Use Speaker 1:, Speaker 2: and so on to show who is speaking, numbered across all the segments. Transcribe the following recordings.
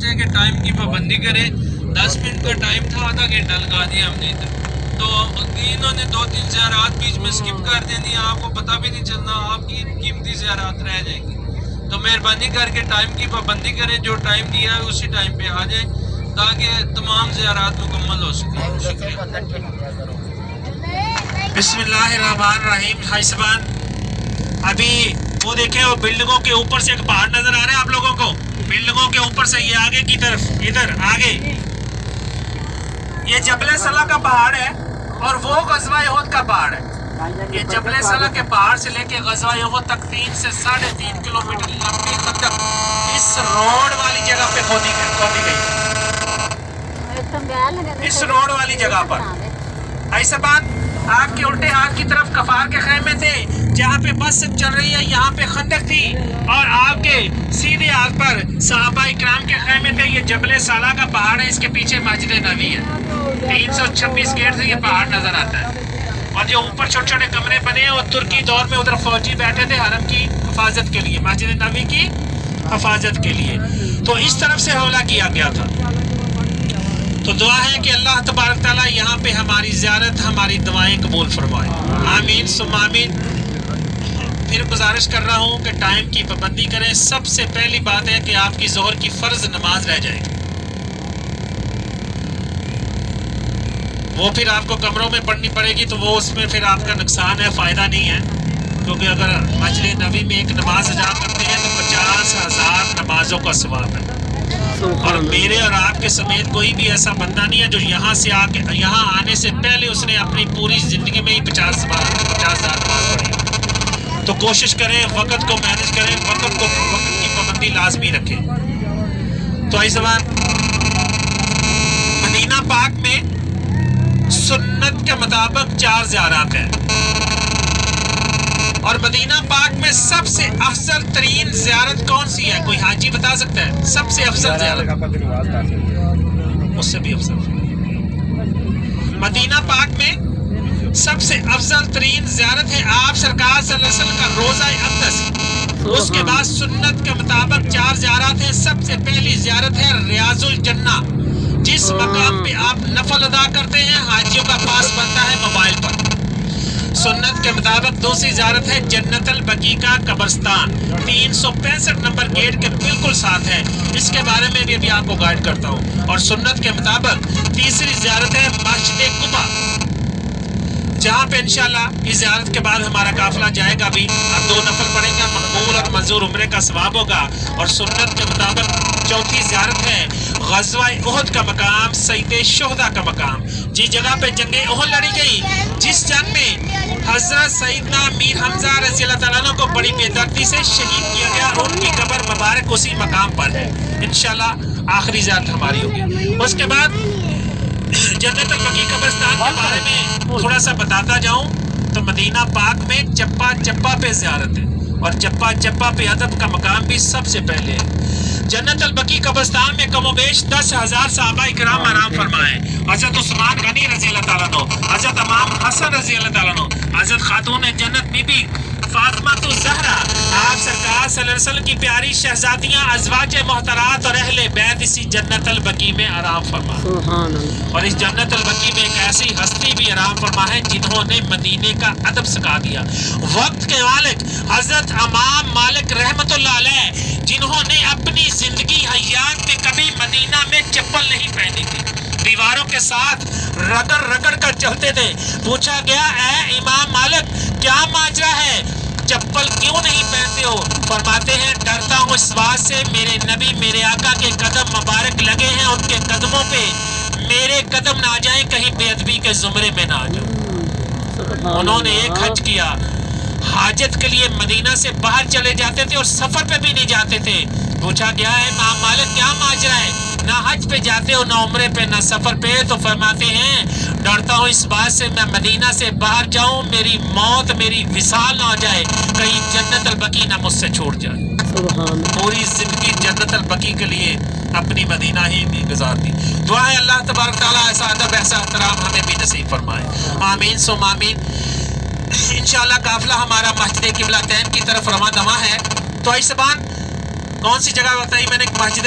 Speaker 1: ہے کہ ٹائم کی پابندی کریں. 10 منٹ کا ٹائم تھا, آدھا گھنٹہ لگا دیا ہم نے ادھر. تو انہوں نے 2-3 زیارات بیچ میں سکپ کر دینی, آپ کو پتہ بھی نہیں چلنا, آپ کی قیمتی زیارات رہ جائیں گی. تو مہربانی کر کے ٹائم کی پابندی کریں, جو ٹائم دیا ہے اسی ٹائم پہ آ جائیں تاکہ تمام زیارات مکمل ہو سکیں. شکریہ.
Speaker 2: بسم اللہ الرحمن الرحیم. بھائی صاحبان, ابھی وہ دیکھیں, وہ بلڈنگوں کے اوپر سے ایک پہاڑ نظر آ رہا ہے آپ لوگوں کو, بلڈنگوں کے اوپر سے یہ آگے کی طرف, ادھر آگے, یہ جبل صلہ کا پہاڑ ہے اور وہ غزوہ احد کا پہاڑ ہے. یہ جبل صلہ کے پہاڑ سے لے کے غزوہ احد تک 3 سے 3.5 کلومیٹر لمبی خندق اس روڈ والی جگہ پہ کھودی گئی, اس روڈ والی جگہ پر. بھائی صاحبان, آپ کے الٹے ہاتھ کی طرف کفار کے خیمے تھے جہاں پہ بس چل رہی ہے, یہاں پہ خندق تھی, اور آپ کے سیدھے ہاتھ پر صحابہ اکرام کے خیمے تھے. یہ جبل صلہ کا پہاڑ ہے, اس کے پیچھے مسجد نبوی ہے. 326 گیٹ سے یہ پہاڑ نظر آتا ہے, اور جو اوپر چھوٹے چھوٹے کمرے بنے ہیں وہ ترکی دور میں ادھر فوجی بیٹھے تھے حرم کی حفاظت کے لیے, مسجد نبوی کی حفاظت کے لیے. تو اس طرف سے حملہ کیا گیا تھا. تو دعا ہے کہ اللہ تبارک تعالیٰ یہاں پہ ہماری زیارت, ہماری دعائیں قبول فرمائے. آمین ثم آمین. پھر گزارش کر رہا ہوں کہ ٹائم کی پابندی کریں. سب سے پہلی بات ہے کہ آپ کی ظہر کی فرض نماز رہ جائے گی, وہ پھر آپ کو کمروں میں پڑھنی پڑے گی, تو وہ اس میں پھر آپ کا نقصان ہے, فائدہ نہیں ہے. کیونکہ اگر مسجد نبوی میں ایک نماز ادا کرتے ہیں تو 50,000 نمازوں کا ثواب ہے. اور میرے اور آپ کے سمیت کوئی بھی ایسا بندہ نہیں ہے جو یہاں سے یہاں آنے سے پہلے اس نے اپنی پوری زندگی میں ہی 50,000 نماز پڑھی. تو کوشش کریں, وقت کو مینج کریں, وقت کی پابندی لازمی رکھیں. تو آئی زبان, مدینہ پاک میں سنت کے مطابق 4 زیارات ہیں, اور مدینہ پاک میں سب سے افضل ترین زیارت کون سی ہے؟ کوئی حاجی بتا سکتا ہے؟ سب سے افضل زیارت, اس سے بھی افضل مدینہ پاک میں سب سے افضل ترین زیارت ہے آپ سرکار صلی اللہ علیہ وسلم کا روضہ اقدس. اس کے بعد سنت کے مطابق 4 زیارات ہیں. سب سے پہلی زیارت ہے ریاض الجنہ, جس مقام پہ آپ نفل ادا کرتے ہیں, حاجیوں کا پاس بنتا ہے موبائل پر. سنت کے مطابق دوسری زیارت ہے جنت البقیع کا قبرستان, 365 نمبر گیٹ کے بالکل ساتھ ہے. اس کے بارے میں بھی ابھی آپ کو گائیڈ کرتا ہوں. اور سنت کے مطابق تیسری زیارت ہے مسجد قباء, جہاں پہ انشاءاللہ اس زیارت کے بعد ہمارا قافلہ جائے گا بھی. اب 2 نفل پڑھیں گے, مقبول اور منظور عمرے کا ثواب ہوگا. اور سنت کے مطابق چوتھی زیارت ہے غزوہ احد کا مقام, سید شہداء کا مقام, جس جگہ پہ جنگ احد لڑی گئی, جس جنگ میں حضرت سیدنا امیر حمزہ رضی اللہ تعالیٰ عنہ کو بڑی بے دردی سے شہید کیا گیا. ان کی قبر مبارک اسی مقام پر ہے. انشاءاللہ آخری زیارت ہماری ہوگی. اس کے بعد جنت البقیع قبرستان کے بارے میں تھوڑا سا بتاتا جاؤں تو مدینہ پاک میں چپا چپا پہ زیارت ہے, اور چپا چپا پہ ادب کا مقام بھی سب سے پہلے ہے. جنت البقیع قبرستان میں کم و بیش 10,000 صحابہ اکرام آرام فرمائے. حضرت عثمان غنی رضی اللہ تعالیٰ عنہ, حضرت امام حسن رضی اللہ تعالیٰ عنہ, حضرت خاتون جنت بی بی فاطمہ الزہرا, آپ سرکار صلی اللہ علیہ وسلم کی پیاری شہزادیاں, ازواج محترات اور اہل بیت اسی جنت البقیع میں آرام فرمائے. اور اس جنت البقیع میں ایک ایسی ہستی بھی آرام فرما ہے جنہوں نے مدینے کا ادب سکھا دیا. وقت کے مالک حضرت امام مالک رحمت اللہ علیہ, جنہوں نے اپنی زندگی حیات میں کبھی مدینہ میں چپل نہیں پہنی تھی, دیواروں کے ساتھ رگڑ رگڑ کر چلتے تھے. پوچھا گیا, اے امام مالک کیا ماجرا ہے, چپل کیوں نہیں پہنتے ہو؟ فرماتے ہیں, ڈرتا ہوں اس بات سے میرے نبی میرے آقا کے قدم مبارک لگے ہیں, ان کے قدموں پہ میرے قدم نہ جائیں, کہیں بے ادبی کے زمرے میں نہ آ جاؤں. انہوں نے ایک حج کیا, حاجت کے لیے مدینہ سے باہر چلے جاتے تھے اور سفر پہ بھی نہیں جاتے تھے. پوچھا گیا ہے امام مالک کیا ماجرا ہے, نہ حج پہ جاتے ہو, نہ عمرے پہ, نہ سفر پہ؟ تو فرماتے ہیں, ڈرتا ہوں اس بات سے میں مدینہ سے باہر جاؤں, میری موت میری وصال نہ ہو جائے, کہیں جنت البقیع نہ مجھ سے چھوڑ جائے. پوری زندگی جنت البقیع کے لیے اپنی مدینہ ہی میں گزار دی. دعا ہے اللہ تبارک تعالیٰ ایسا ادب ایسا احترام ہمیں بھی نصیب فرمائے. آمین ثم آمین. انشاءاللہ قافلہ ہمارا مسجد قبلتین کی طرف رواں دواں ہے. تو اس زبان کون سی جگہ بتائی میں نے؟ مسجد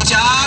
Speaker 2: 4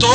Speaker 2: 2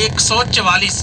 Speaker 2: 144,